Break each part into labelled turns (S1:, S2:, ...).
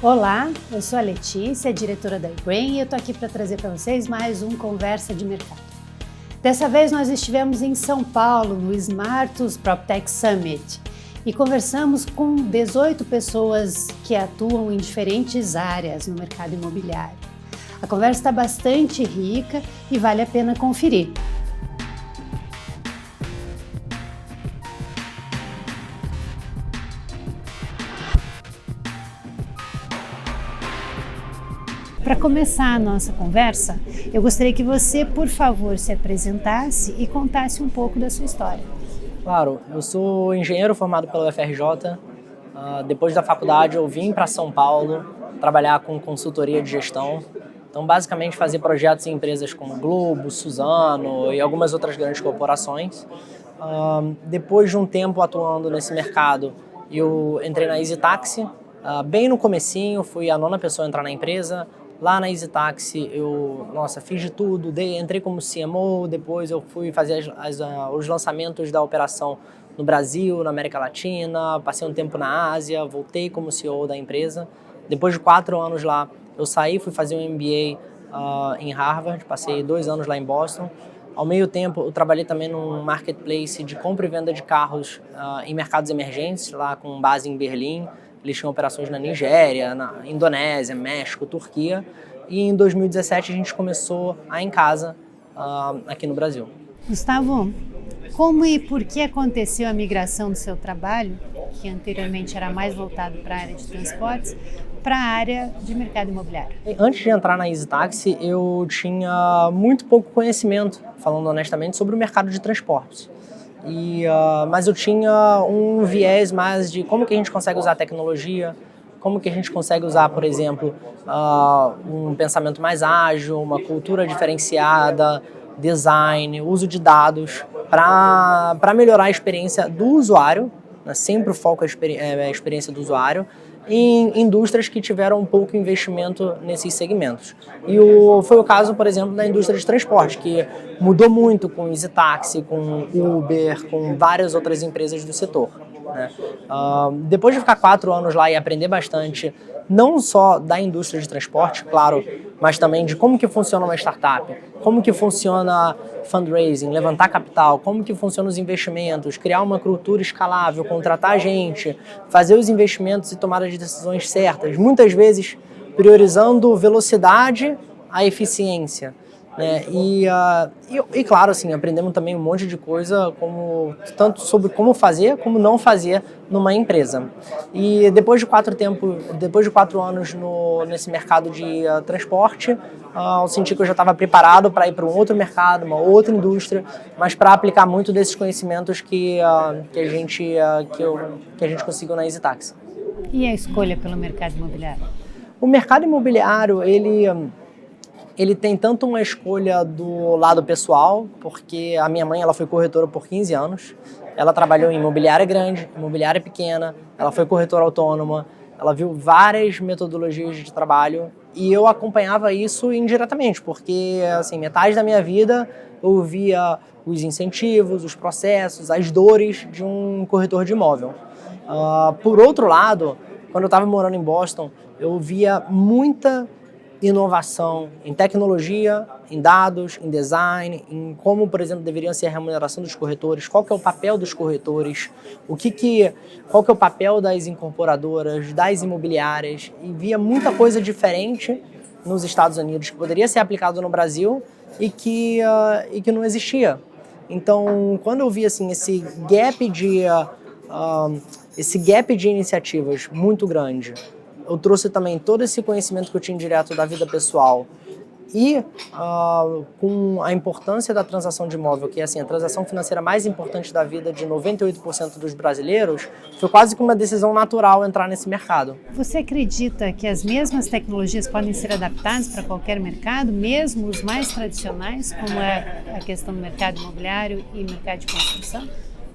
S1: Olá, eu sou a Letícia, diretora da eBrain, e eu tô aqui para trazer para vocês mais um Conversa de Mercado. Dessa vez nós estivemos em São Paulo, no Smartus PropTech Summit, e conversamos com 18 pessoas que atuam em diferentes áreas no mercado imobiliário. A conversa está bastante rica e vale a pena conferir. Para começar a nossa conversa, eu gostaria que você, por favor, se apresentasse e contasse um pouco da sua história.
S2: Claro, eu sou engenheiro formado pela UFRJ. Depois da faculdade eu vim para São Paulo trabalhar com consultoria de gestão. Então, basicamente, fazer projetos em empresas como Globo, Suzano e algumas outras grandes corporações. Depois de um tempo atuando nesse mercado, eu entrei na EasyTaxi. Bem no comecinho, fui a 9ª pessoa a entrar na empresa. Lá na EasyTaxi eu, fiz de tudo, entrei como CMO, depois eu fui fazer os lançamentos da operação no Brasil, na América Latina, passei um tempo na Ásia, voltei como CEO da empresa. Depois de 4 anos lá, eu saí, fui fazer um MBA em Harvard, passei 2 anos lá em Boston. Ao meio tempo, eu trabalhei também num marketplace de compra e venda de carros em mercados emergentes, lá com base em Berlim. Eles tinham operações na Nigéria, na Indonésia, México, Turquia. E em 2017 a gente começou a Em Casa aqui no Brasil.
S1: Gustavo, como e por que aconteceu a migração do seu trabalho, que anteriormente era mais voltado para a área de transportes, para a área de mercado imobiliário?
S2: Antes de entrar na EasyTaxi, eu tinha muito pouco conhecimento, falando honestamente, sobre o mercado de transportes. Mas eu tinha um viés mais de como que a gente consegue usar a tecnologia, como que a gente consegue usar, por exemplo, um pensamento mais ágil, uma cultura diferenciada, design, uso de dados, para melhorar a experiência do usuário, né? Sempre o foco é a experiência do usuário, em indústrias que tiveram um pouco investimento nesses segmentos. Foi o caso, por exemplo, da indústria de transporte, que mudou muito com o EasyTaxi, com Uber, com várias outras empresas do setor, né? Depois de ficar 4 anos lá e aprender bastante, não só da indústria de transporte, claro, mas também de como que funciona uma startup, como que funciona fundraising, levantar capital, como que funcionam os investimentos, criar uma cultura escalável, contratar gente, fazer os investimentos e tomar as decisões certas, muitas vezes priorizando velocidade à eficiência, né? E claro, assim, aprendemos também um monte de coisa, tanto sobre como fazer, como não fazer numa empresa. E depois de 4 anos nesse mercado de transporte, eu senti que eu já estava preparado para ir para um outro mercado, uma outra indústria, mas para aplicar muito desses conhecimentos que a gente conseguiu na EasyTaxi.
S1: E a escolha pelo mercado imobiliário?
S2: O mercado imobiliário, ele tem tanto uma escolha do lado pessoal, porque a minha mãe ela foi corretora por 15 anos, ela trabalhou em imobiliária grande, imobiliária pequena, ela foi corretora autônoma, ela viu várias metodologias de trabalho e eu acompanhava isso indiretamente, porque assim, metade da minha vida eu via os incentivos, os processos, as dores de um corretor de imóvel. Por outro lado, quando eu estava morando em Boston, eu via muita inovação em tecnologia, em dados, em design, em como, por exemplo, deveria ser a remuneração dos corretores, qual que é o papel dos corretores, qual que é o papel das incorporadoras, das imobiliárias, e via muita coisa diferente nos Estados Unidos que poderia ser aplicado no Brasil e que não existia. Então, quando eu vi assim, esse gap de iniciativas muito grande, eu trouxe também todo esse conhecimento que eu tinha direto da vida pessoal e com a importância da transação de imóvel, que é assim, a transação financeira mais importante da vida de 98% dos brasileiros, foi quase que uma decisão natural entrar nesse mercado.
S1: Você acredita que as mesmas tecnologias podem ser adaptadas para qualquer mercado, mesmo os mais tradicionais, como é a questão do mercado imobiliário e mercado de construção?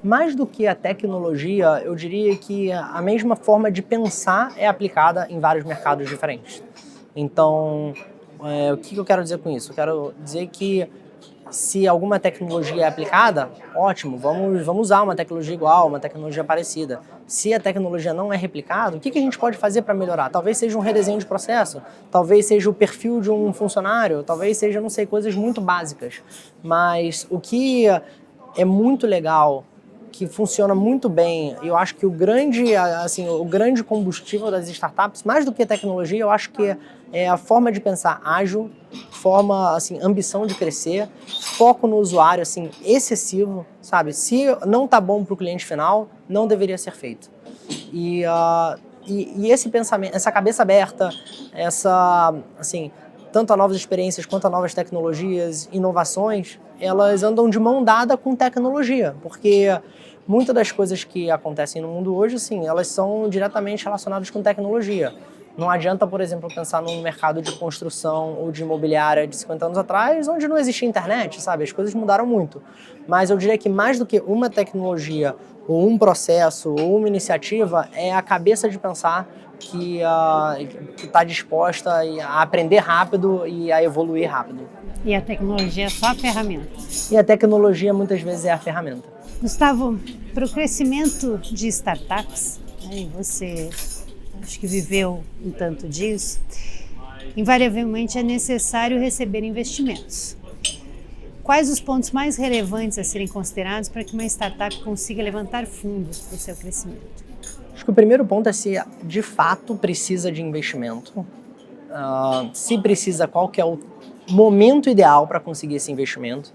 S2: Mais do que a tecnologia, eu diria que a mesma forma de pensar é aplicada em vários mercados diferentes. Então, o que eu quero dizer com isso? Eu quero dizer que Se alguma tecnologia é aplicada, ótimo, vamos usar uma tecnologia igual, uma tecnologia parecida. Se a tecnologia não é replicada, o que a gente pode fazer para melhorar? Talvez seja um redesenho de processo, talvez seja o perfil de um funcionário, talvez seja, não sei, coisas muito básicas. Mas o que é muito legal, que funciona muito bem, e eu acho que o grande combustível das startups, mais do que a tecnologia, eu acho que é a forma de pensar ágil, ambição de crescer, foco no usuário, excessivo, sabe? Se não tá bom para o cliente final, não deveria ser feito. E esse pensamento, essa cabeça aberta, tanto a novas experiências quanto a novas tecnologias, inovações, elas andam de mão dada com tecnologia, porque muitas das coisas que acontecem no mundo hoje, elas são diretamente relacionadas com tecnologia. Não adianta, por exemplo, pensar num mercado de construção ou de imobiliária de 50 anos atrás, onde não existia internet, sabe? As coisas mudaram muito. Mas eu diria que mais do que uma tecnologia, ou um processo, ou uma iniciativa, é a cabeça de pensar que está disposta a aprender rápido e a evoluir rápido.
S1: E a tecnologia é só a ferramenta.
S2: E a tecnologia muitas vezes é a ferramenta.
S1: Gustavo, para o crescimento de startups, e você acho que viveu um tanto disso, invariavelmente é necessário receber investimentos. Quais os pontos mais relevantes a serem considerados para que uma startup consiga levantar fundos para o seu crescimento?
S2: Acho que o primeiro ponto é se de fato precisa de investimento. Se precisa, qual que é o momento ideal para conseguir esse investimento.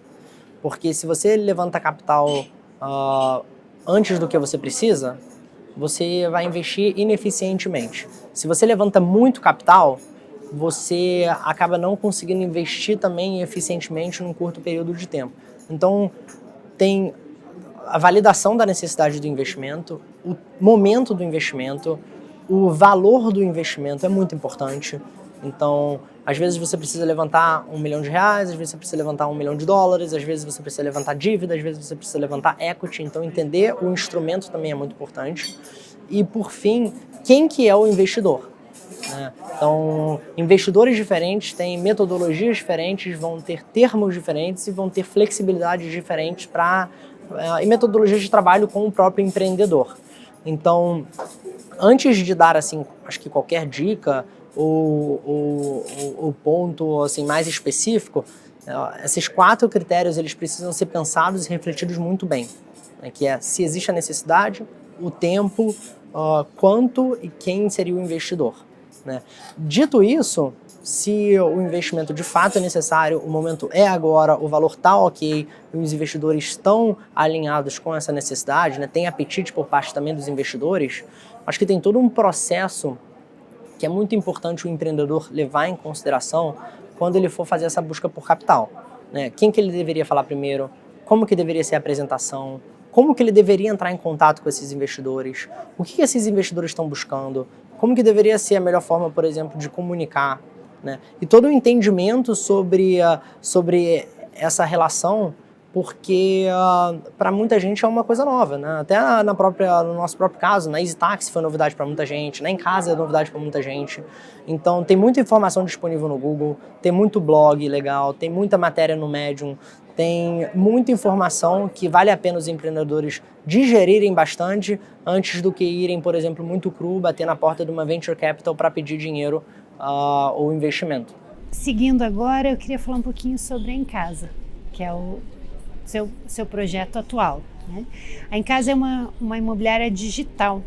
S2: Porque se você levanta capital antes do que você precisa, você vai investir ineficientemente. Se você levanta muito capital, você acaba não conseguindo investir também eficientemente num curto período de tempo. Então, tem a validação da necessidade do investimento, o momento do investimento, o valor do investimento é muito importante. Então, às vezes você precisa levantar R$1 milhão, às vezes você precisa levantar $1 milhão, às vezes você precisa levantar dívida, às vezes você precisa levantar equity. Então, entender o instrumento também é muito importante. E, por fim, quem que é o investidor? Então, investidores diferentes têm metodologias diferentes, vão ter termos diferentes e vão ter flexibilidades diferentes e metodologias de trabalho com o próprio empreendedor. Então, antes de dar, acho que qualquer dica ou ponto mais específico, esses 4 critérios eles precisam ser pensados e refletidos muito bem, que é se existe a necessidade, o tempo, quanto e quem seria o investidor. Dito isso, se o investimento de fato é necessário, o momento é agora, o valor está ok, e os investidores estão alinhados com essa necessidade, tem apetite por parte também dos investidores, acho que tem todo um processo que é muito importante o empreendedor levar em consideração quando ele for fazer essa busca por capital. Quem que ele deveria falar primeiro, como que deveria ser a apresentação, como que ele deveria entrar em contato com esses investidores, o que esses investidores estão buscando, como que deveria ser a melhor forma, por exemplo, de comunicar, e todo o entendimento sobre essa relação, porque para muita gente é uma coisa nova, até no nosso próprio caso, na EasyTaxi foi novidade para muita gente, na Em Casa é novidade para muita gente. Então tem muita informação disponível no Google, tem muito blog legal, tem muita matéria no Medium, tem muita informação que vale a pena os empreendedores digerirem bastante antes do que irem, por exemplo, muito cru, bater na porta de uma venture capital para pedir dinheiro ou investimento.
S1: Seguindo agora, eu queria falar um pouquinho sobre a Em Casa, que é o seu projeto atual. A Em Casa é uma imobiliária digital,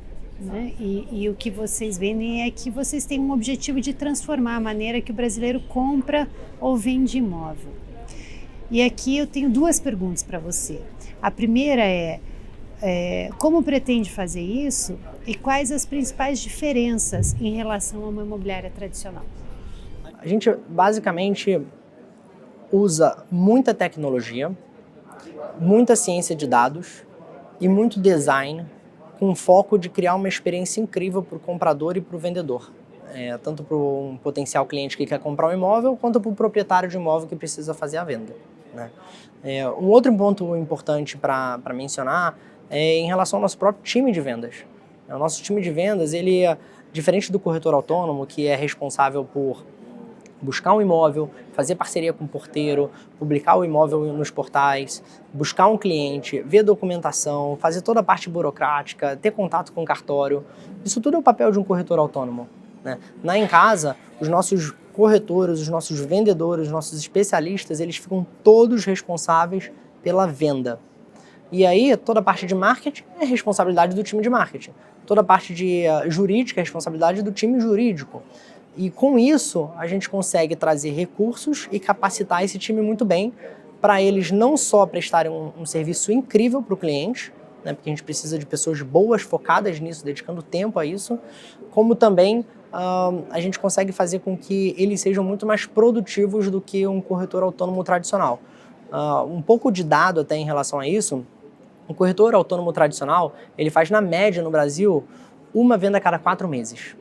S1: e o que vocês vendem é que vocês têm um objetivo de transformar a maneira que o brasileiro compra ou vende imóvel. E aqui eu tenho 2 perguntas para você. A primeira é como pretende fazer isso e quais as principais diferenças em relação a uma imobiliária tradicional?
S2: A gente basicamente usa muita tecnologia, muita ciência de dados e muito design com foco de criar uma experiência incrível para o comprador e para o vendedor. Tanto para um potencial cliente que quer comprar um imóvel, quanto para o proprietário de imóvel que precisa fazer a venda. Um outro ponto importante para mencionar é em relação ao nosso próprio time de vendas. O nosso time de vendas, ele é diferente do corretor autônomo, que é responsável por buscar um imóvel, fazer parceria com o porteiro, publicar o imóvel nos portais, buscar um cliente, ver documentação, fazer toda a parte burocrática, ter contato com o cartório. Isso tudo é o papel de um corretor autônomo, né? Na Em Casa, os nossos corretores, os nossos vendedores, os nossos especialistas, eles ficam todos responsáveis pela venda. E aí, toda a parte de marketing é responsabilidade do time de marketing. Toda a parte de jurídica é responsabilidade do time jurídico. E com isso, a gente consegue trazer recursos e capacitar esse time muito bem para eles não só prestarem um serviço incrível para o cliente, né, porque a gente precisa de pessoas boas, focadas nisso, dedicando tempo a isso, como também a gente consegue fazer com que eles sejam muito mais produtivos do que um corretor autônomo tradicional. Um pouco de dado até em relação a isso, um corretor autônomo tradicional, ele faz na média no Brasil uma venda a cada 4 meses,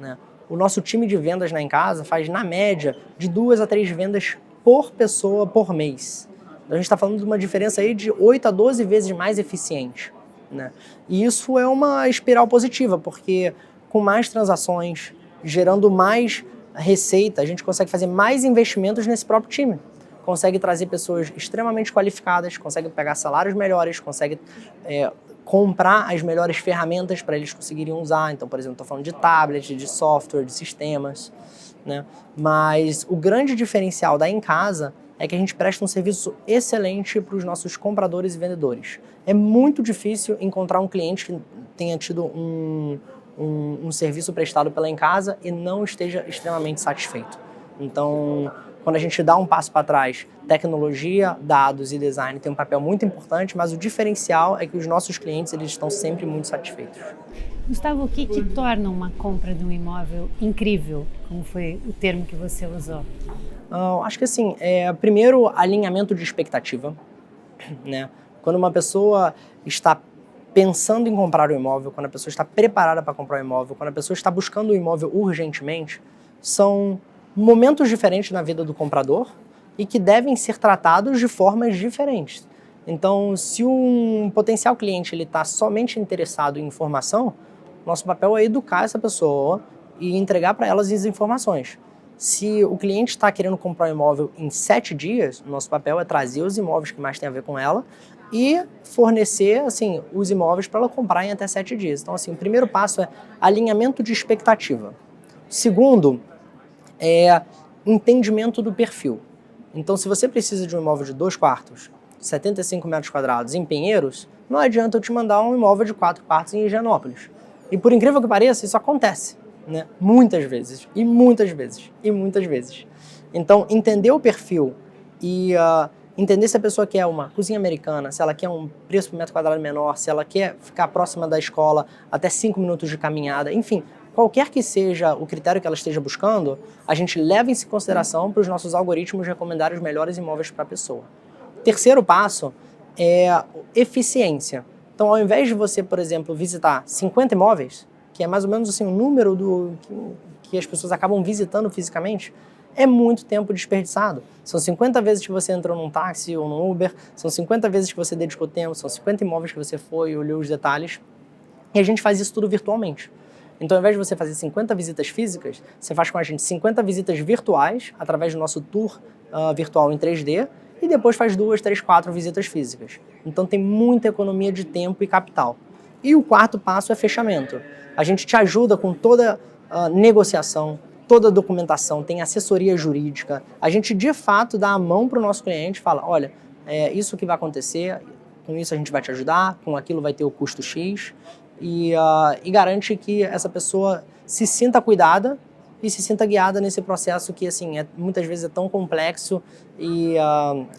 S2: né? O nosso time de vendas na Em Casa faz na média de 2 a 3 vendas por pessoa por mês. Então a gente está falando de uma diferença aí de 8 a 12 vezes mais eficiente, né? E isso é uma espiral positiva, porque com mais transações, gerando mais receita, a gente consegue fazer mais investimentos nesse próprio time. Consegue trazer pessoas extremamente qualificadas, consegue pegar salários melhores, consegue comprar as melhores ferramentas para eles conseguirem usar. Então, por exemplo, estou falando de tablet, de software, de sistemas, né? Mas o grande diferencial da Em Casa é que a gente presta um serviço excelente para os nossos compradores e vendedores. É muito difícil encontrar um cliente que tenha tido um serviço prestado pela Em Casa e não esteja extremamente satisfeito. Então, quando a gente dá um passo para trás, tecnologia, dados e design tem um papel muito importante, mas o diferencial é que os nossos clientes eles estão sempre muito satisfeitos.
S1: Gustavo, o que torna uma compra de um imóvel incrível, como foi o termo que você usou?
S2: Acho que assim, primeiro, alinhamento de expectativa, né? Quando uma pessoa está pensando em comprar um imóvel, quando a pessoa está preparada para comprar um imóvel, quando a pessoa está buscando um imóvel urgentemente, são momentos diferentes na vida do comprador e que devem ser tratados de formas diferentes. Então, se um potencial cliente está somente interessado em informação, nosso papel é educar essa pessoa e entregar para elas as informações. Se o cliente está querendo comprar um imóvel em 7 dias, nosso papel é trazer os imóveis que mais têm a ver com ela e fornecer assim, os imóveis para ela comprar em até 7 dias. Então, assim, o primeiro passo é alinhamento de expectativa. Segundo, entendimento do perfil. Então, se você precisa de um imóvel de 2 quartos, 75 metros quadrados em Pinheiros, não adianta eu te mandar um imóvel de 4 quartos em Higienópolis. E por incrível que pareça, isso acontece, né? Muitas vezes, e muitas vezes, e muitas vezes. Então, entender o perfil e entender se a pessoa quer uma cozinha americana, se ela quer um preço por metro quadrado menor, se ela quer ficar próxima da escola até 5 minutos de caminhada, enfim, qualquer que seja o critério que ela esteja buscando, a gente leva isso em consideração para os nossos algoritmos recomendarem os melhores imóveis para a pessoa. Terceiro passo é eficiência. Então, ao invés de você, por exemplo, visitar 50 imóveis, que é mais ou menos assim, o número que as pessoas acabam visitando fisicamente, é muito tempo desperdiçado. São 50 vezes que você entrou num táxi ou num Uber, são 50 vezes que você dedicou tempo, são 50 imóveis que você foi e olhou os detalhes, e a gente faz isso tudo virtualmente. Então, ao invés de você fazer 50 visitas físicas, você faz com a gente 50 visitas virtuais, através do nosso tour virtual em 3D, e depois faz 2, 3, 4 visitas físicas. Então, tem muita economia de tempo e capital. E o quarto passo é fechamento. A gente te ajuda com toda a negociação, toda a documentação, tem assessoria jurídica. A gente, de fato, dá a mão para o nosso cliente e fala, olha, isso que vai acontecer, com isso a gente vai te ajudar, com aquilo vai ter o custo X, e garante que essa pessoa se sinta cuidada e se sinta guiada nesse processo que, assim, muitas vezes é tão complexo e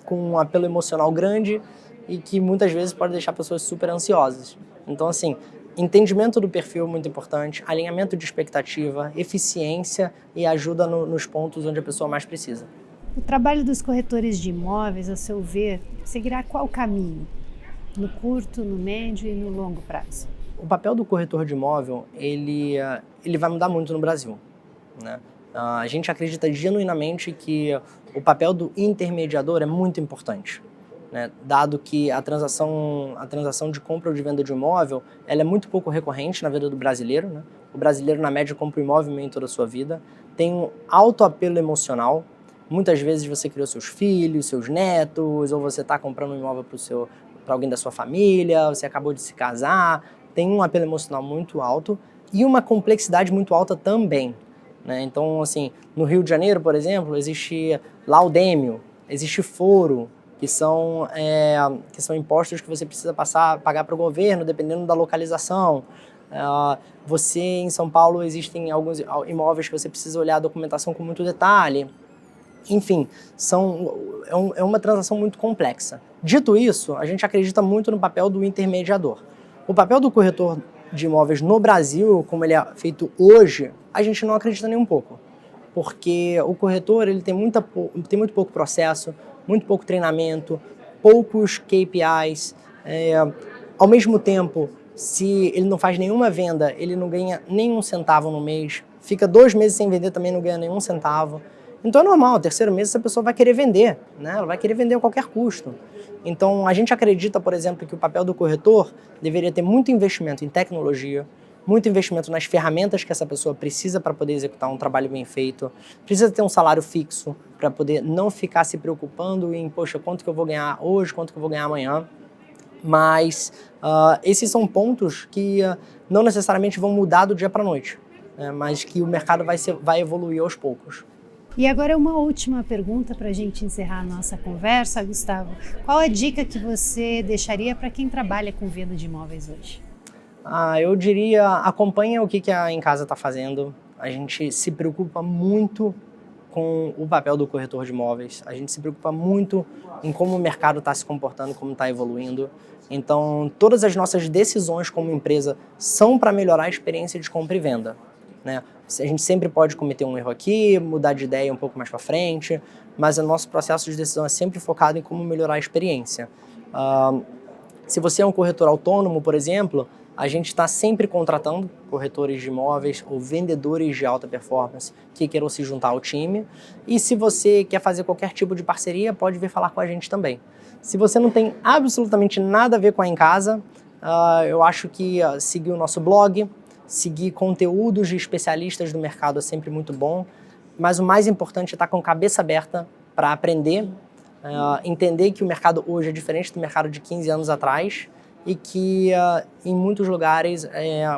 S2: com um apelo emocional grande e que muitas vezes pode deixar pessoas super ansiosas. Então, assim, entendimento do perfil muito importante, alinhamento de expectativa, eficiência e ajuda nos pontos onde a pessoa mais precisa.
S1: O trabalho dos corretores de imóveis, a seu ver, seguirá qual caminho? No curto, no médio e no longo prazo?
S2: O papel do corretor de imóvel, ele vai mudar muito no Brasil, né? A gente acredita genuinamente que o papel do intermediador é muito importante. né? Dado que a transação de compra ou de venda de imóvel, ela é muito pouco recorrente na vida do brasileiro, né? O brasileiro, na média, compra um imóvel em toda a sua vida, tem um alto apelo emocional. Muitas vezes você criou seus filhos, seus netos, ou você está comprando um imóvel para alguém da sua família, você acabou de se casar, tem um apelo emocional muito alto e uma complexidade muito alta também, né? Então, assim, no Rio de Janeiro, por exemplo, existe laudêmio, existe foro, que são impostos que você precisa pagar para o governo, dependendo da localização. Você, em São Paulo, existem alguns imóveis que você precisa olhar a documentação com muito detalhe. Enfim, é uma transação muito complexa. Dito isso, a gente acredita muito no papel do intermediador. O papel do corretor de imóveis no Brasil, como ele é feito hoje, a gente não acredita nem um pouco. Porque o corretor ele tem muito pouco processo, muito pouco treinamento, poucos KPIs. Ao mesmo tempo, se ele não faz nenhuma venda, ele não ganha nenhum centavo no mês. Fica 2 meses sem vender, também não ganha nenhum centavo. Então é normal, 3º mês essa pessoa vai querer vender, né? Ela vai querer vender a qualquer custo. Então a gente acredita, por exemplo, que o papel do corretor deveria ter muito investimento em tecnologia, muito investimento nas ferramentas que essa pessoa precisa para poder executar um trabalho bem feito, precisa ter um salário fixo para poder não ficar se preocupando em, poxa, quanto que eu vou ganhar hoje, quanto que eu vou ganhar amanhã. Mas esses são pontos que não necessariamente vão mudar do dia para a noite, né? Mas que o mercado vai evoluir aos poucos.
S1: E agora uma última pergunta para a gente encerrar a nossa conversa, Gustavo. Qual a dica que você deixaria para quem trabalha com venda de imóveis hoje?
S2: Eu diria, acompanha o que a Em Casa está fazendo. A gente se preocupa muito com o papel do corretor de imóveis. A gente se preocupa muito em como o mercado está se comportando, como está evoluindo. Então, todas as nossas decisões como empresa são para melhorar a experiência de compra e venda, né? A gente sempre pode cometer um erro aqui, mudar de ideia um pouco mais para frente, mas o nosso processo de decisão é sempre focado em como melhorar a experiência. Se você é um corretor autônomo, por exemplo, a gente está sempre contratando corretores de imóveis ou vendedores de alta performance que queiram se juntar ao time. E se você quer fazer qualquer tipo de parceria, pode vir falar com a gente também. Se você não tem absolutamente nada a ver com a Em Casa, eu acho que seguir o nosso blog, seguir conteúdos de especialistas do mercado é sempre muito bom, mas o mais importante é estar com a cabeça aberta para aprender, entender que o mercado hoje é diferente do mercado de 15 anos atrás e que em muitos lugares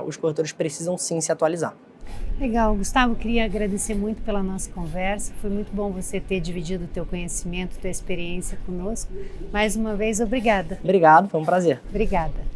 S2: os corretores precisam sim se atualizar.
S1: Legal, Gustavo, queria agradecer muito pela nossa conversa, foi muito bom você ter dividido o teu conhecimento, tua experiência conosco. Mais uma vez, obrigada.
S2: Obrigado, foi um prazer.
S1: Obrigada.